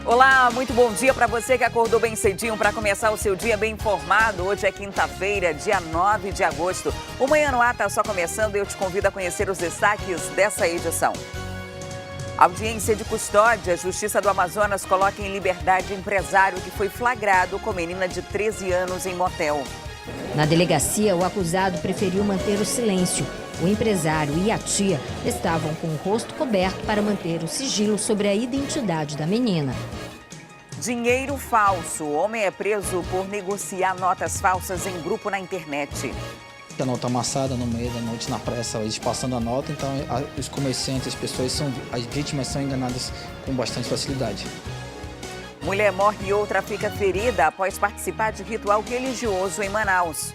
Olá, muito bom dia para você que acordou bem cedinho para começar o seu dia bem informado. Hoje é quinta-feira, dia 9 de agosto. O Manhã no Ar está só começando e eu te convido a conhecer os destaques dessa edição. Audiência de custódia. Justiça do Amazonas coloca em liberdade empresário que foi flagrado com menina de 13 anos em motel. Na delegacia, o acusado preferiu manter o silêncio. O empresário e a tia estavam com o rosto coberto para manter o sigilo sobre a identidade da menina. Dinheiro falso. O homem é preso por negociar notas falsas em grupo na internet. A nota amassada no meio da noite, na pressa, eles passando a nota, então os comerciantes, as vítimas são enganadas com bastante facilidade. Mulher morre e outra fica ferida após participar de ritual religioso em Manaus.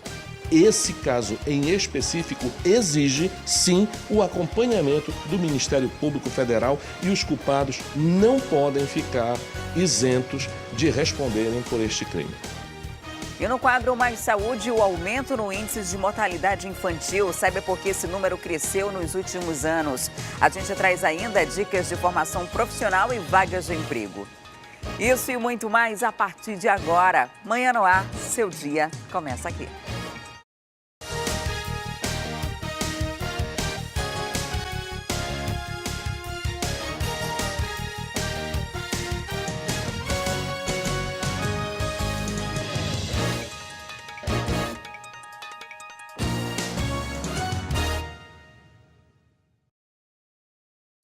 Esse caso em específico exige, sim, o acompanhamento do Ministério Público Federal e os culpados não podem ficar isentos de responderem por este crime. E no quadro Mais Saúde, o aumento no índice de mortalidade infantil. Saiba por que esse número cresceu nos últimos anos. A gente traz ainda dicas de formação profissional e vagas de emprego. Isso e muito mais a partir de agora. Manhã no Ar, seu dia começa aqui.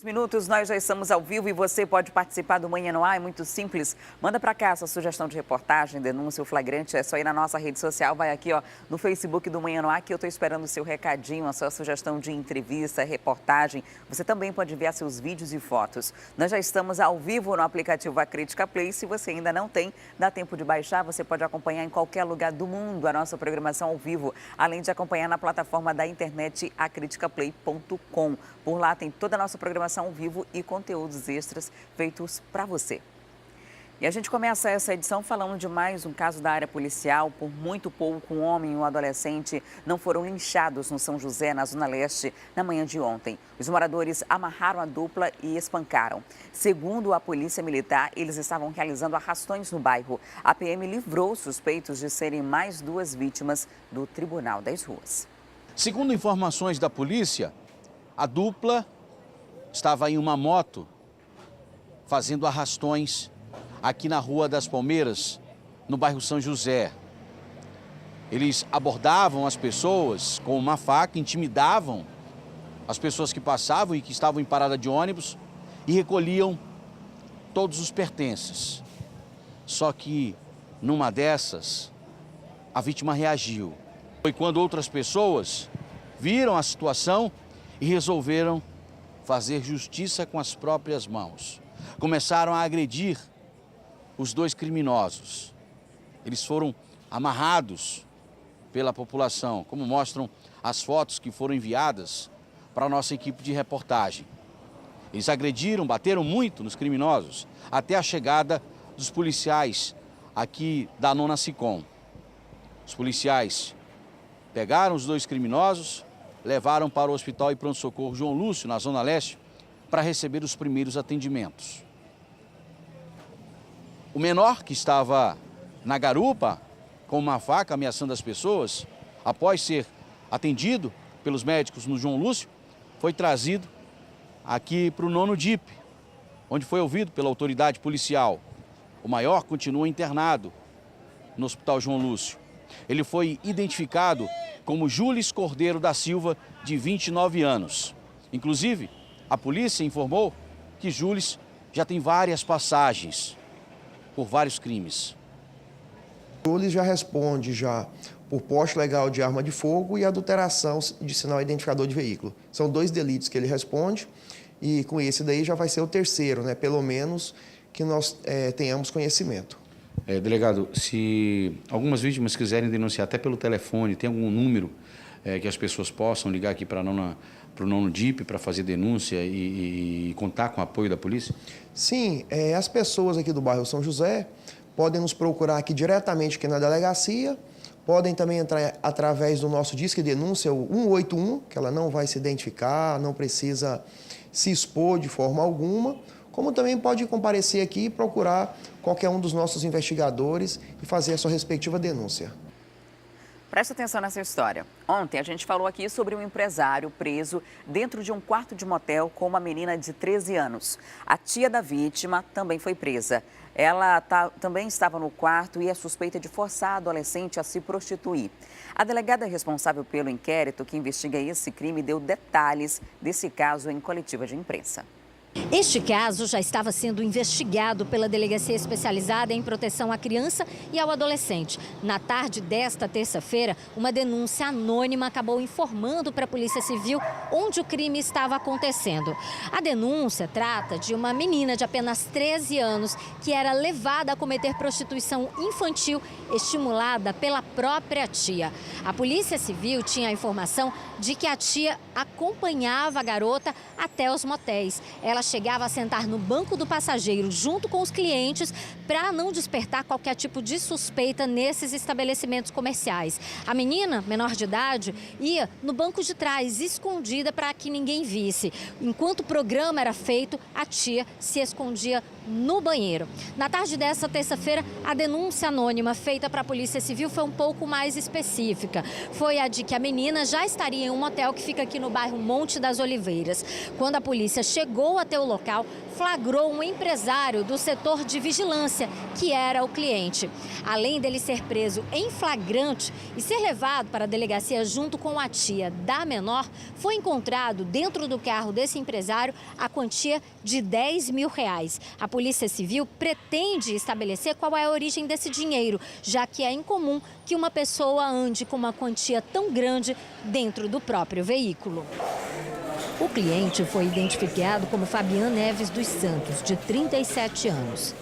Minutos, nós já estamos ao vivo e você pode participar do Manhã no Ar, é muito simples. Manda para cá a sua sugestão de reportagem, denúncia ou flagrante, é só ir na nossa rede social, vai aqui ó, no Facebook do Manhã no Ar, que eu estou esperando o seu recadinho, a sua sugestão de entrevista, reportagem. Você também pode enviar seus vídeos e fotos. Nós já estamos ao vivo no aplicativo Acrítica Play, se você ainda não tem, dá tempo de baixar, você pode acompanhar em qualquer lugar do mundo a nossa programação ao vivo, além de acompanhar na plataforma da internet acriticaplay.com. Por lá tem toda a nossa programação ao vivo e conteúdos extras feitos para você. E a gente começa essa edição falando de mais um caso da área policial. Por muito pouco, um homem e um adolescente não foram linchados no São José, na Zona Leste, na manhã de ontem. Os moradores amarraram a dupla e espancaram. Segundo a Polícia Militar, eles estavam realizando arrastões no bairro. A PM livrou os suspeitos de serem mais duas vítimas do Tribunal das Ruas. Segundo informações da polícia, a dupla estava em uma moto fazendo arrastões aqui na Rua das Palmeiras, no bairro São José. Eles abordavam as pessoas com uma faca, intimidavam as pessoas que passavam e que estavam em parada de ônibus e recolhiam todos os pertences. Só que numa dessas, a vítima reagiu. Foi quando outras pessoas viram a situação e resolveram fazer justiça com as próprias mãos. Começaram a agredir os dois criminosos. Eles foram amarrados pela população, como mostram as fotos que foram enviadas para a nossa equipe de reportagem. Eles agrediram, bateram muito nos criminosos, até a chegada dos policiais aqui da 9ª SICOM. Os policiais pegaram os dois criminosos, levaram para o Hospital e Pronto-Socorro João Lúcio, na Zona Leste, para receber os primeiros atendimentos. O menor, que estava na garupa, com uma faca ameaçando as pessoas, após ser atendido pelos médicos no João Lúcio, foi trazido aqui para o 9º DIP, onde foi ouvido pela autoridade policial. O maior continua internado no Hospital João Lúcio. Ele foi identificado como Júlis Cordeiro da Silva, de 29 anos. Inclusive, a polícia informou que Júlis já tem várias passagens por vários crimes. Júlis já responde por porte legal de arma de fogo e adulteração de sinal identificador de veículo. São 2 delitos que ele responde e com esse daí já vai ser o terceiro, né? Pelo menos que nós tenhamos conhecimento. Delegado, se algumas vítimas quiserem denunciar até pelo telefone, tem algum número que as pessoas possam ligar aqui para o 9º DIP para fazer denúncia e contar com o apoio da polícia? Sim, as pessoas aqui do bairro São José podem nos procurar aqui diretamente aqui na delegacia, podem também entrar através do nosso Disque Denúncia, o 181, que ela não vai se identificar, não precisa se expor de forma alguma, como também pode comparecer aqui e procurar qualquer um dos nossos investigadores e fazer a sua respectiva denúncia. Presta atenção nessa história. Ontem a gente falou aqui sobre um empresário preso dentro de um quarto de motel com uma menina de 13 anos. A tia da vítima também foi presa. Ela também estava no quarto e é suspeita de forçar a adolescente a se prostituir. A delegada responsável pelo inquérito que investiga esse crime deu detalhes desse caso em coletiva de imprensa. Este caso já estava sendo investigado pela Delegacia Especializada em Proteção à Criança e ao Adolescente. Na tarde desta terça-feira, uma denúncia anônima acabou informando para a Polícia Civil onde o crime estava acontecendo. A denúncia trata de uma menina de apenas 13 anos que era levada a cometer prostituição infantil estimulada pela própria tia. A Polícia Civil tinha a informação de que a tia acompanhava a garota até os motéis. Ela chegava a sentar no banco do passageiro junto com os clientes para não despertar qualquer tipo de suspeita nesses estabelecimentos comerciais. A menina, menor de idade, ia no banco de trás, escondida para que ninguém visse. Enquanto o programa era feito, a tia se escondia no banheiro. Na tarde dessa terça-feira, a denúncia anônima feita para a Polícia Civil foi um pouco mais específica. Foi a de que a menina já estaria em um motel que fica aqui no bairro Monte das Oliveiras. Quando a polícia chegou até o local, flagrou um empresário do setor de vigilância, que era o cliente. Além dele ser preso em flagrante e ser levado para a delegacia junto com a tia da menor, foi encontrado dentro do carro desse empresário a quantia de R$10 mil. A Polícia Civil pretende estabelecer qual é a origem desse dinheiro, já que é incomum que uma pessoa ande com uma quantia tão grande dentro do próprio veículo. O cliente foi identificado como Fabian Neves dos Santos, de 37 anos.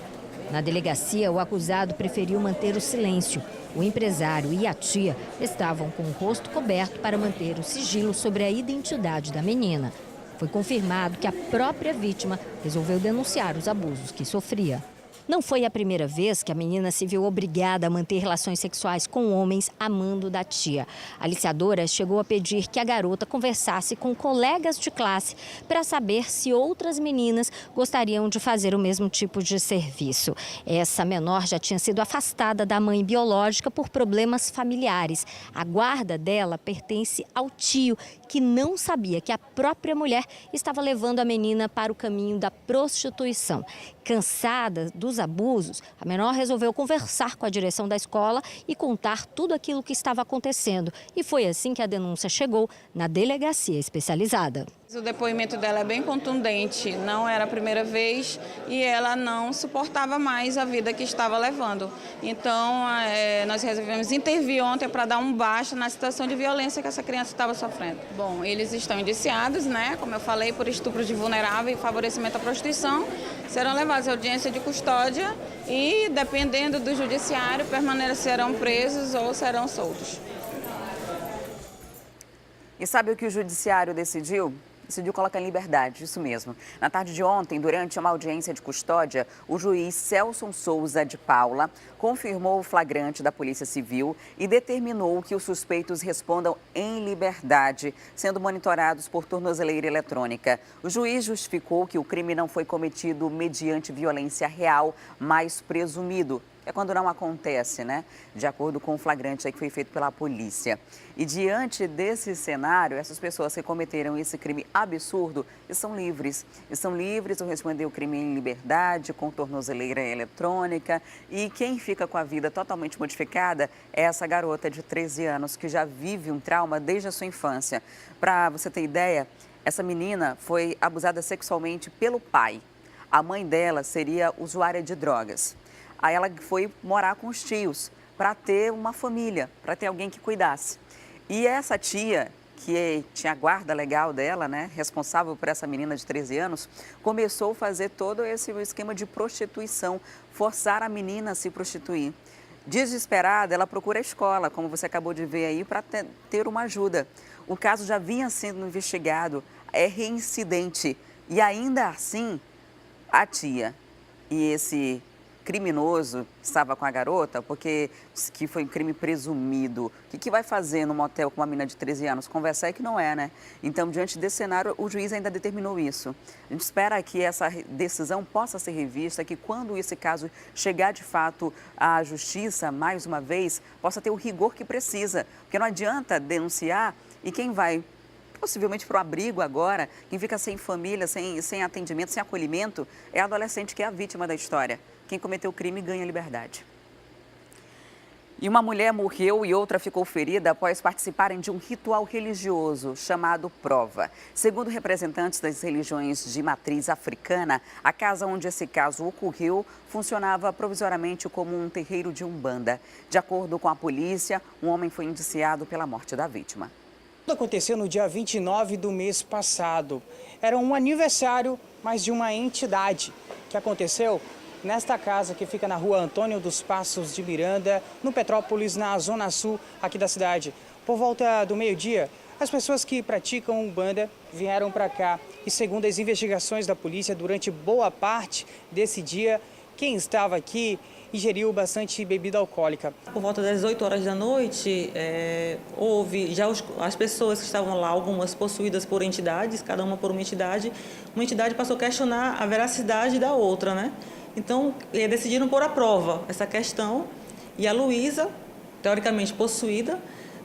Na delegacia, o acusado preferiu manter o silêncio. O empresário e a tia estavam com o rosto coberto para manter o sigilo sobre a identidade da menina. Foi confirmado que a própria vítima resolveu denunciar os abusos que sofria. Não foi a primeira vez que a menina se viu obrigada a manter relações sexuais com homens a mando da tia. A aliciadora chegou a pedir que a garota conversasse com colegas de classe para saber se outras meninas gostariam de fazer o mesmo tipo de serviço. Essa menor já tinha sido afastada da mãe biológica por problemas familiares. A guarda dela pertence ao tio, que não sabia que a própria mulher estava levando a menina para o caminho da prostituição. Cansada dos abusos, a menor resolveu conversar com a direção da escola e contar tudo aquilo que estava acontecendo. E foi assim que a denúncia chegou na delegacia especializada. O depoimento dela é bem contundente, não era a primeira vez e ela não suportava mais a vida que estava levando. Então, nós resolvemos intervir ontem para dar um basta na situação de violência que essa criança estava sofrendo. Bom, eles estão indiciados, né, como eu falei, por estupro de vulnerável e favorecimento à prostituição. Serão levados à audiência de custódia e, dependendo do judiciário, permanecerão presos ou serão soltos. E sabe o que o judiciário decidiu? Decidiu colocar em liberdade, isso mesmo. Na tarde de ontem, durante uma audiência de custódia, o juiz Celson Souza de Paula confirmou o flagrante da Polícia Civil e determinou que os suspeitos respondam em liberdade, sendo monitorados por tornozeleira eletrônica. O juiz justificou que o crime não foi cometido mediante violência real, mas presumido. É quando não acontece, né? De acordo com o flagrante aí que foi feito pela polícia. E diante desse cenário, essas pessoas que cometeram esse crime absurdo estão livres. Estão livres de responder o crime em liberdade, com tornozeleira eletrônica. E quem fica com a vida totalmente modificada é essa garota de 13 anos que já vive um trauma desde a sua infância. Para você ter ideia, essa menina foi abusada sexualmente pelo pai. A mãe dela seria usuária de drogas. Aí ela foi morar com os tios para ter uma família, para ter alguém que cuidasse. E essa tia, que tinha a guarda legal dela, né, responsável por essa menina de 13 anos, começou a fazer todo esse esquema de prostituição, forçar a menina a se prostituir. Desesperada, ela procura a escola, como você acabou de ver aí, para ter uma ajuda. O caso já vinha sendo investigado, é reincidente. E ainda assim, a tia e esse criminoso estava com a garota, porque que foi um crime presumido. O que vai fazer no motel com uma menina de 13 anos? Conversar é que não é, né? Então, diante desse cenário, o juiz ainda determinou isso. A gente espera que essa decisão possa ser revista, que quando esse caso chegar de fato à justiça, mais uma vez, possa ter o rigor que precisa. Porque não adianta denunciar e quem vai possivelmente para o abrigo agora, quem fica sem família, sem atendimento, sem acolhimento, é a adolescente que é a vítima da história. Quem cometeu o crime ganha liberdade. E uma mulher morreu e outra ficou ferida após participarem de um ritual religioso chamado prova. Segundo representantes das religiões de matriz africana, a casa onde esse caso ocorreu funcionava provisoriamente como um terreiro de umbanda. De acordo com a polícia, um homem foi indiciado pela morte da vítima. Tudo aconteceu no dia 29 do mês passado. Era um aniversário, mas de uma entidade, que aconteceu nesta casa que fica na rua Antônio dos Passos de Miranda, no Petrópolis, na zona sul aqui da cidade. Por volta do meio-dia, as pessoas que praticam umbanda vieram para cá e, segundo as investigações da polícia, durante boa parte desse dia, quem estava aqui ingeriu bastante bebida alcoólica. Por volta das 8 horas da noite, houve já as pessoas que estavam lá, algumas possuídas por entidades, cada uma por uma entidade passou a questionar a veracidade da outra, né? Então, decidiram pôr à prova essa questão e a Luísa, teoricamente possuída,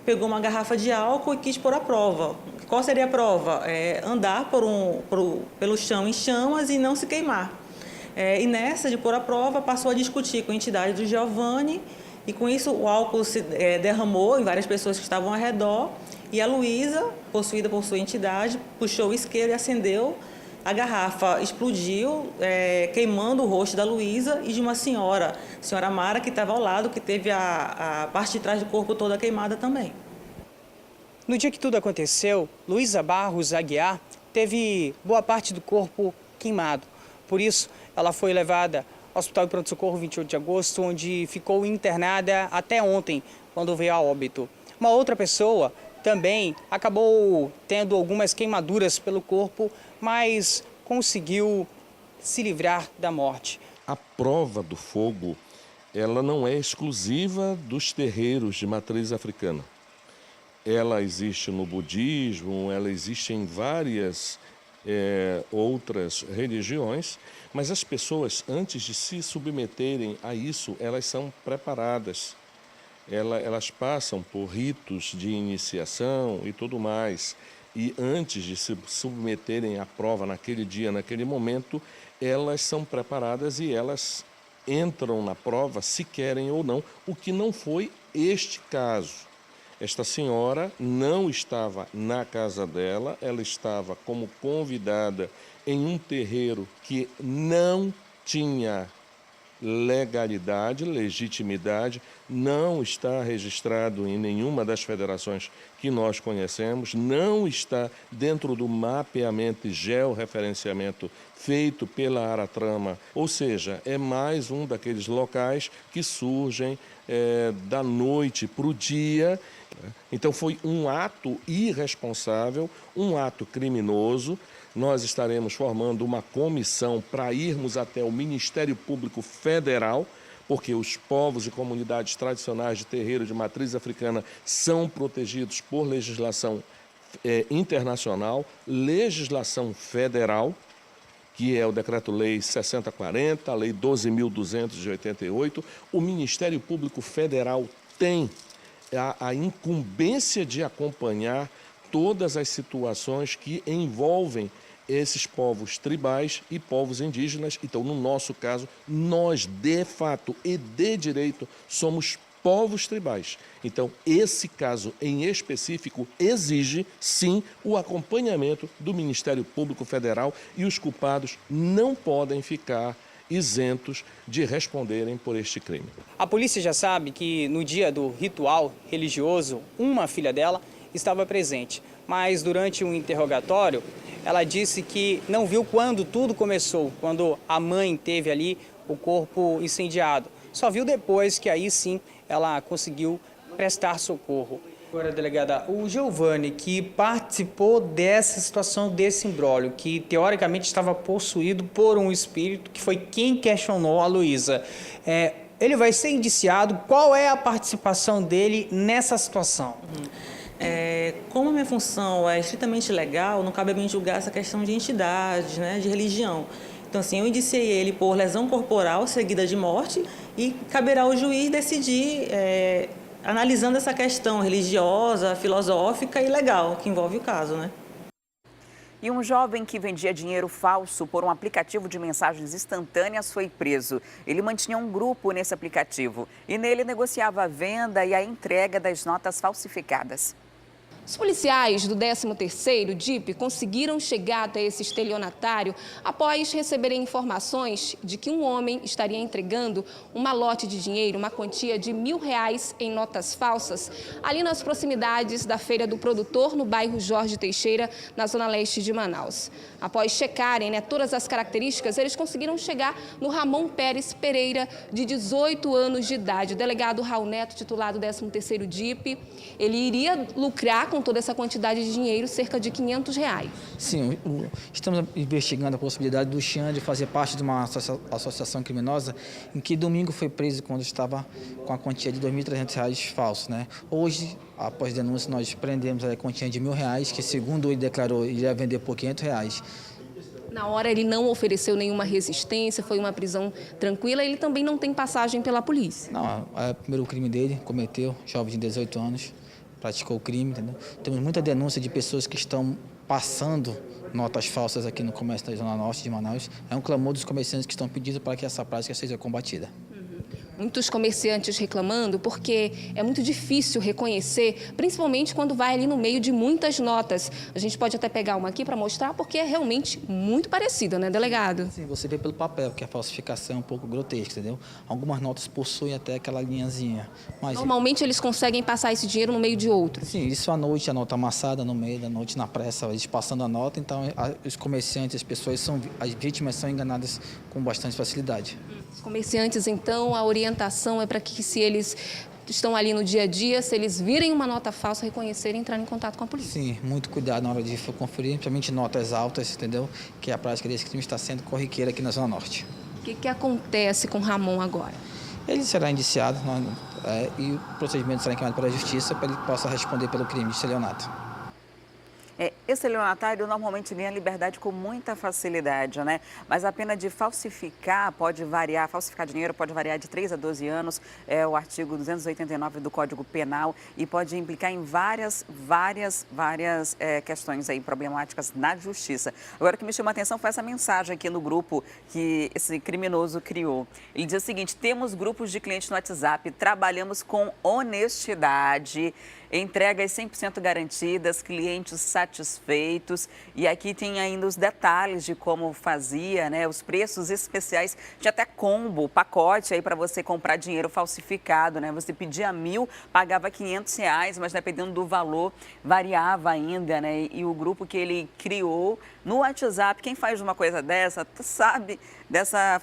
pegou uma garrafa de álcool e quis pôr à prova. Qual seria a prova? Andar pelo chão em chamas e não se queimar. E nessa de pôr à prova, passou a discutir com a entidade do Giovanni e com isso o álcool se derramou em várias pessoas que estavam ao redor e a Luísa, possuída por sua entidade, puxou o isqueiro e acendeu. A garrafa explodiu, queimando o rosto da Luísa e de uma senhora Mara, que estava ao lado, que teve a parte de trás do corpo toda queimada também. No dia que tudo aconteceu, Luísa Barros Aguiar teve boa parte do corpo queimado. Por isso, ela foi levada ao Hospital de Pronto-Socorro 28 de agosto, onde ficou internada até ontem, quando veio a óbito. Uma outra pessoa também acabou tendo algumas queimaduras pelo corpo, mas conseguiu se livrar da morte. A prova do fogo, ela não é exclusiva dos terreiros de matriz africana. Ela existe no budismo, ela existe em várias outras religiões, mas as pessoas, antes de se submeterem a isso, elas são preparadas. Elas passam por ritos de iniciação e tudo mais. E antes de se submeterem à prova naquele dia, naquele momento, elas são preparadas e elas entram na prova se querem ou não, o que não foi este caso. Esta senhora não estava na casa dela, ela estava como convidada em um terreiro que não tinha legitimidade, não está registrado em nenhuma das federações que nós conhecemos, não está dentro do mapeamento e georreferenciamento feito pela Aratrama, ou seja, é mais um daqueles locais que surgem da noite para o dia. Então foi um ato irresponsável, um ato criminoso. Nós estaremos formando uma comissão para irmos até o Ministério Público Federal, porque os povos e comunidades tradicionais de terreiro de matriz africana são protegidos por legislação internacional, legislação federal, que é o Decreto-Lei 6040, a Lei 12.288. O Ministério Público Federal tem a incumbência de acompanhar todas as situações que envolvem esses povos tribais e povos indígenas. Então, no nosso caso, nós, de fato e de direito, somos povos tribais. Então, esse caso em específico exige, sim, o acompanhamento do Ministério Público Federal e os culpados não podem ficar isentos de responderem por este crime. A polícia já sabe que no dia do ritual religioso, uma filha dela estava presente, mas durante um interrogatório, ela disse que não viu quando tudo começou, quando a mãe teve ali o corpo incendiado. Só viu depois que aí sim ela conseguiu prestar socorro. Agora, delegada, o Giovanni, que participou dessa situação, desse imbróglio, que teoricamente estava possuído por um espírito, que foi quem questionou a Luísa, ele vai ser indiciado? Qual é a participação dele nessa situação? Como a minha função é estritamente legal, não cabe a mim julgar essa questão de entidade, né, de religião. Então, assim, eu indiciei ele por lesão corporal seguida de morte e caberá ao juiz decidir, analisando essa questão religiosa, filosófica e legal que envolve o caso, né? E um jovem que vendia dinheiro falso por um aplicativo de mensagens instantâneas foi preso. Ele mantinha um grupo nesse aplicativo e nele negociava a venda e a entrega das notas falsificadas. Os policiais do 13º DIP conseguiram chegar até esse estelionatário após receberem informações de que um homem estaria entregando um malote de dinheiro, uma quantia de R$1.000 em notas falsas, ali nas proximidades da Feira do Produtor, no bairro Jorge Teixeira, na zona leste de Manaus. Após checarem todas as características, eles conseguiram chegar no Ramon Pérez Pereira, de 18 anos de idade. O delegado Raul Neto, titular do 13º DIP, ele iria lucrar com toda essa quantidade de dinheiro, cerca de R$500. Sim, estamos investigando a possibilidade do Xande fazer parte de uma associação criminosa em que domingo foi preso quando estava com a quantia de R$2.300 falsos, né? Hoje, após denúncia, nós prendemos a quantia de R$1.000, que segundo ele declarou, ele ia vender por R$500. Na hora ele não ofereceu nenhuma resistência, foi uma prisão tranquila, ele também não tem passagem pela polícia. Não, é o primeiro crime dele, cometeu, jovem de 18 anos. Praticou o crime, entendeu? Temos muita denúncia de pessoas que estão passando notas falsas aqui no comércio da Zona Norte de Manaus. É um clamor dos comerciantes que estão pedindo para que essa prática seja combatida. Muitos comerciantes reclamando porque é muito difícil reconhecer, principalmente quando vai ali no meio de muitas notas. A gente pode até pegar uma aqui para mostrar, porque é realmente muito parecida, né, delegado? Sim, você vê pelo papel que a falsificação é um pouco grotesca, entendeu? Algumas notas possuem até aquela linhazinha. Mas normalmente eles conseguem passar esse dinheiro no meio de outros. Sim, isso à noite, a nota amassada no meio da noite, na pressa, eles passando a nota, então os comerciantes, as vítimas são enganadas com bastante facilidade. Os comerciantes, então, a orientação é para que, se eles estão ali no dia a dia, se eles virem uma nota falsa, reconhecerem e entrarem em contato com a polícia. Sim, muito cuidado na hora de conferir, principalmente notas altas, entendeu? Que a prática desse crime está sendo corriqueira aqui na Zona Norte. O que acontece com Ramon agora? Ele será indiciado e o procedimento será encaminhado para a Justiça para ele possa responder pelo crime de estelionato. Esse estelionatário normalmente ganha liberdade com muita facilidade, né? Mas a pena de falsificar pode variar, falsificar dinheiro pode variar de 3 a 12 anos, é o artigo 289 do Código Penal, e pode implicar em várias questões aí problemáticas na justiça. Agora, o que me chamou a atenção foi essa mensagem aqui no grupo que esse criminoso criou. Ele diz o seguinte: temos grupos de clientes no WhatsApp, trabalhamos com honestidade, entregas 100% garantidas, clientes satisfeitos. E aqui tem ainda os detalhes de como fazia, né? Os preços especiais, tinha até combo, pacote aí para você comprar dinheiro falsificado, né? Você pedia 1.000, pagava R$500, mas dependendo do valor, variava ainda, né? E o grupo que ele criou no WhatsApp, quem faz uma coisa dessa, sabe dessa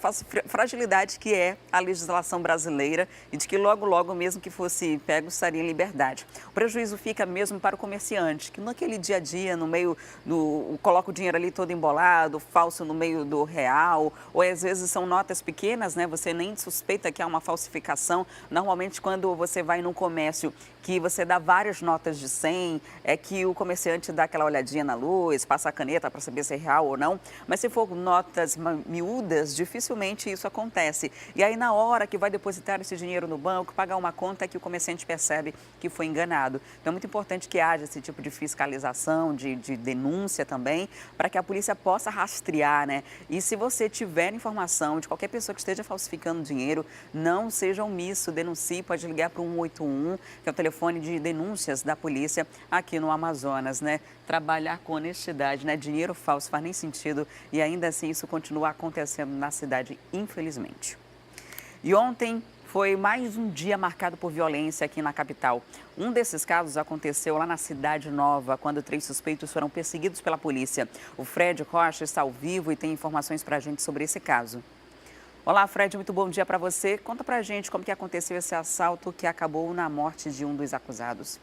fragilidade que é a legislação brasileira e de que logo mesmo que fosse pego, estaria em liberdade. O prejuízo fica mesmo para o comerciante, que naquele dia a dia, no meio coloca o dinheiro ali todo embolado, falso no meio do real, ou às vezes são notas pequenas, né? Você nem suspeita que há uma falsificação. Normalmente, quando você vai num comércio que você dá várias notas de 100, é que o comerciante dá aquela olhadinha na luz, passa a caneta para saber se é real ou não. Mas se for notas miúdas, dificilmente isso acontece. E aí, na hora que vai depositar esse dinheiro no banco, pagar uma conta, é que o comerciante percebe que foi enganado. Então, é muito importante que haja esse tipo de fiscalização, de denúncia também, para que a polícia possa rastrear, né? E se você tiver informação de qualquer pessoa que esteja falsificando dinheiro, não seja omisso, denuncie, pode ligar para o 181, que é o telefone de denúncias da polícia aqui no Amazonas, né? Trabalhar com honestidade, né? Dinheiro falso faz nem sentido e ainda assim isso continua acontecendo na cidade, infelizmente. E ontem foi mais um dia marcado por violência aqui na capital. Um desses casos aconteceu lá na Cidade Nova, quando 3 suspeitos foram perseguidos pela polícia. O Fred Rocha está ao vivo e tem informações para a gente sobre esse caso. Olá, Fred, muito bom dia para você. Conta para a gente como que aconteceu esse assalto que acabou na morte de um dos acusados.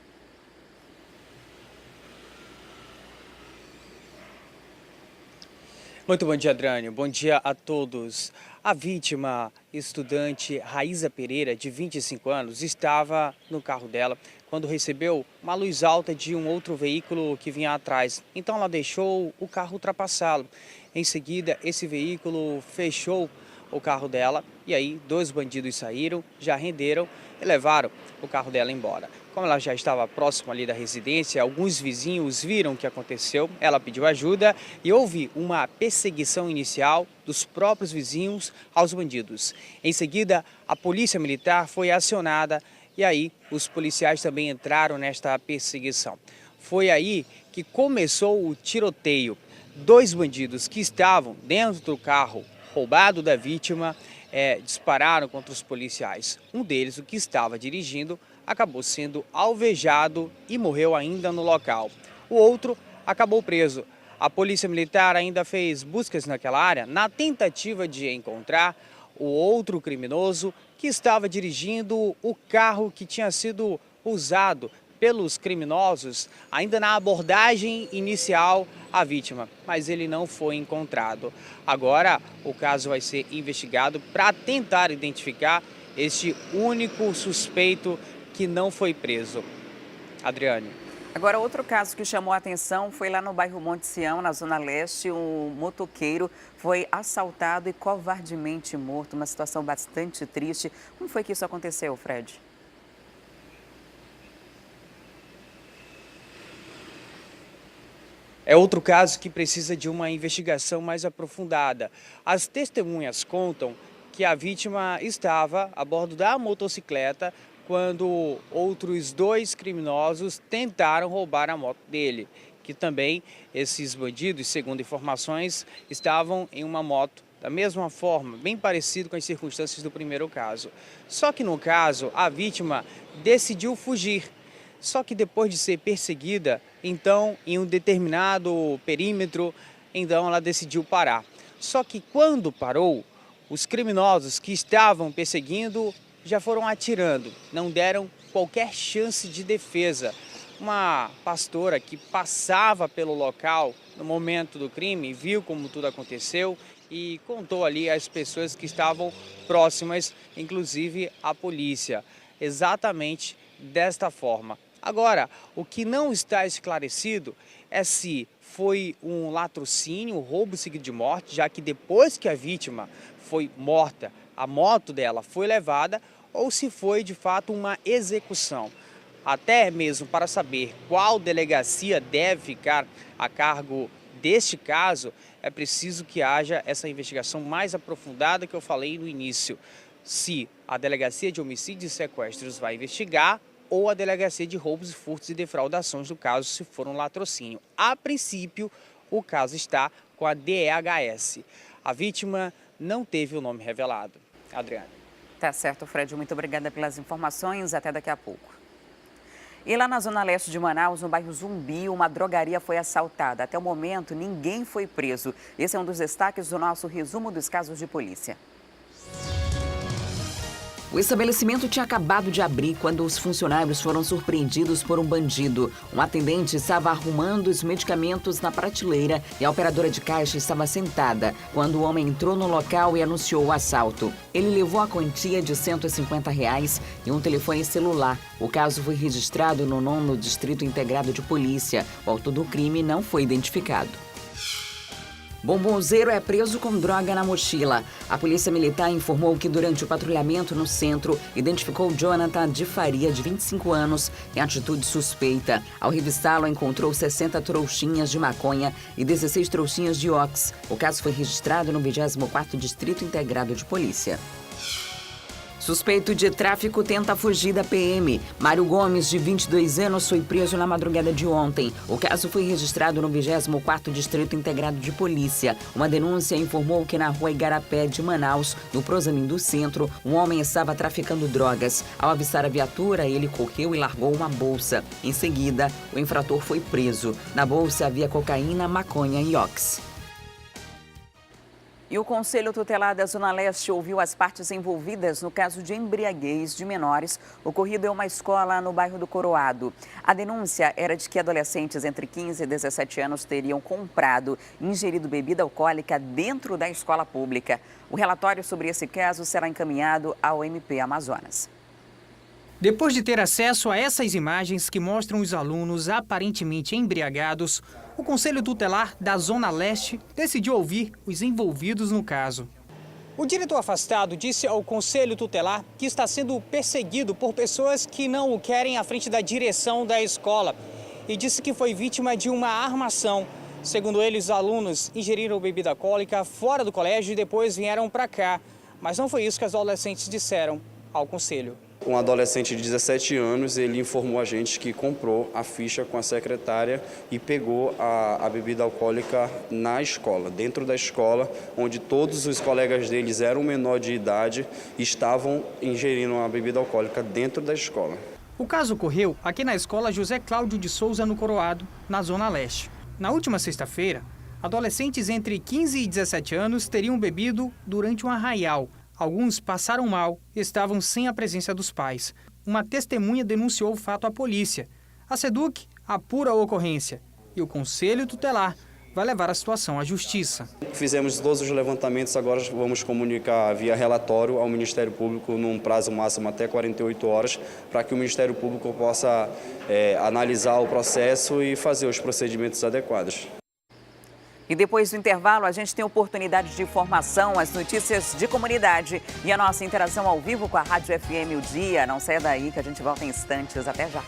Muito bom dia, Adriane. Bom dia a todos. A vítima, estudante Raíza Pereira, de 25 anos, estava no carro dela quando recebeu uma luz alta de um outro veículo que vinha atrás. Então ela deixou o carro ultrapassá-lo. Em seguida, esse veículo fechou o carro dela e aí 2 bandidos saíram, já renderam e levaram o carro dela embora. Como ela já estava próxima ali da residência, alguns vizinhos viram o que aconteceu, ela pediu ajuda e houve uma perseguição inicial dos próprios vizinhos aos bandidos. Em seguida, a polícia militar foi acionada e aí os policiais também entraram nesta perseguição. Foi aí que começou o tiroteio. 2 bandidos que estavam dentro do carro roubado da vítima dispararam contra os policiais. Um deles, o que estava dirigindo, acabou sendo alvejado e morreu ainda no local. O outro acabou preso. A polícia militar ainda fez buscas naquela área na tentativa de encontrar o outro criminoso que estava dirigindo o carro que tinha sido usado pelos criminosos ainda na abordagem inicial à vítima, mas ele não foi encontrado. Agora o caso vai ser investigado para tentar identificar este único suspeito que não foi preso. Adriane. Agora, outro caso que chamou a atenção foi lá no bairro Monte Sião, na Zona Leste. Um motoqueiro foi assaltado e covardemente morto. Uma situação bastante triste. Como foi que isso aconteceu, Fred? É outro caso que precisa de uma investigação mais aprofundada. As testemunhas contam que a vítima estava a bordo da motocicleta quando outros 2 criminosos tentaram roubar a moto dele, que também esses bandidos, segundo informações, estavam em uma moto da mesma forma, bem parecido com as circunstâncias do primeiro caso. Só que no caso, a vítima decidiu fugir. Só que depois de ser perseguida, então, em um determinado perímetro, então ela decidiu parar. Só que quando parou, os criminosos que estavam perseguindo já foram atirando, não deram qualquer chance de defesa. Uma pastora que passava pelo local no momento do crime, viu como tudo aconteceu e contou ali às pessoas que estavam próximas, inclusive a polícia, exatamente desta forma. Agora, o que não está esclarecido é se foi um latrocínio, um roubo seguido de morte, já que depois que a vítima foi morta, a moto dela foi levada, ou se foi de fato uma execução. Até mesmo para saber qual delegacia deve ficar a cargo deste caso, é preciso que haja essa investigação mais aprofundada que eu falei no início. Se a Delegacia de Homicídios e Sequestros vai investigar ou a Delegacia de Roubos e Furtos e Defraudações, no caso, se for um latrocínio. A princípio, o caso está com a DEHS. A vítima não teve o nome revelado. Adriane. Tá certo, Fred. Muito obrigada pelas informações. Até daqui a pouco. E lá na Zona Leste de Manaus, no bairro Zumbi, uma drogaria foi assaltada. Até o momento, ninguém foi preso. Esse é um dos destaques do nosso resumo dos casos de polícia. O estabelecimento tinha acabado de abrir quando os funcionários foram surpreendidos por um bandido. Um atendente estava arrumando os medicamentos na prateleira e a operadora de caixa estava sentada quando o homem entrou no local e anunciou o assalto. Ele levou a quantia de R$150 e um telefone celular. O caso foi registrado no 9º Distrito Integrado de Polícia. O autor do crime não foi identificado. Bombonzeiro é preso com droga na mochila. A Polícia Militar informou que durante o patrulhamento no centro, identificou Jonathan de Faria, de 25 anos, em atitude suspeita. Ao revistá-lo, encontrou 60 trouxinhas de maconha e 16 trouxinhas de ox. O caso foi registrado no 24º Distrito Integrado de Polícia. Suspeito de tráfico tenta fugir da PM. Mário Gomes, de 22 anos, foi preso na madrugada de ontem. O caso foi registrado no 24º Distrito Integrado de Polícia. Uma denúncia informou que na rua Igarapé de Manaus, no Prosamin do Centro, um homem estava traficando drogas. Ao avistar a viatura, ele correu e largou uma bolsa. Em seguida, o infrator foi preso. Na bolsa havia cocaína, maconha e ox. E o Conselho Tutelar da Zona Leste ouviu as partes envolvidas no caso de embriaguez de menores ocorrido em uma escola no bairro do Coroado. A denúncia era de que adolescentes entre 15 e 17 anos teriam comprado e ingerido bebida alcoólica dentro da escola pública. O relatório sobre esse caso será encaminhado ao MP Amazonas. Depois de ter acesso a essas imagens que mostram os alunos aparentemente embriagados, o Conselho Tutelar da Zona Leste decidiu ouvir os envolvidos no caso. O diretor afastado disse ao Conselho Tutelar que está sendo perseguido por pessoas que não o querem à frente da direção da escola e disse que foi vítima de uma armação. Segundo ele, os alunos ingeriram bebida alcoólica fora do colégio e depois vieram para cá. Mas não foi isso que as adolescentes disseram ao Conselho. Um adolescente de 17 anos, ele informou a gente que comprou a ficha com a secretária e pegou a bebida alcoólica na escola, dentro da escola, onde todos os colegas deles eram menor de idade e estavam ingerindo a bebida alcoólica dentro da escola. O caso ocorreu aqui na escola José Cláudio de Souza, no Coroado, na Zona Leste. Na última sexta-feira, adolescentes entre 15 e 17 anos teriam bebido durante um arraial. Alguns passaram mal e estavam sem a presença dos pais. Uma testemunha denunciou o fato à polícia. A SEDUC apura a ocorrência e o Conselho Tutelar vai levar a situação à Justiça. Fizemos todos os levantamentos, agora vamos comunicar via relatório ao Ministério Público num prazo máximo até 48 horas, para que o Ministério Público possa analisar o processo e fazer os procedimentos adequados. E depois do intervalo, a gente tem oportunidade de informação, as notícias de comunidade e a nossa interação ao vivo com a Rádio FM O Dia. Não saia daí que a gente volta em instantes. Até já.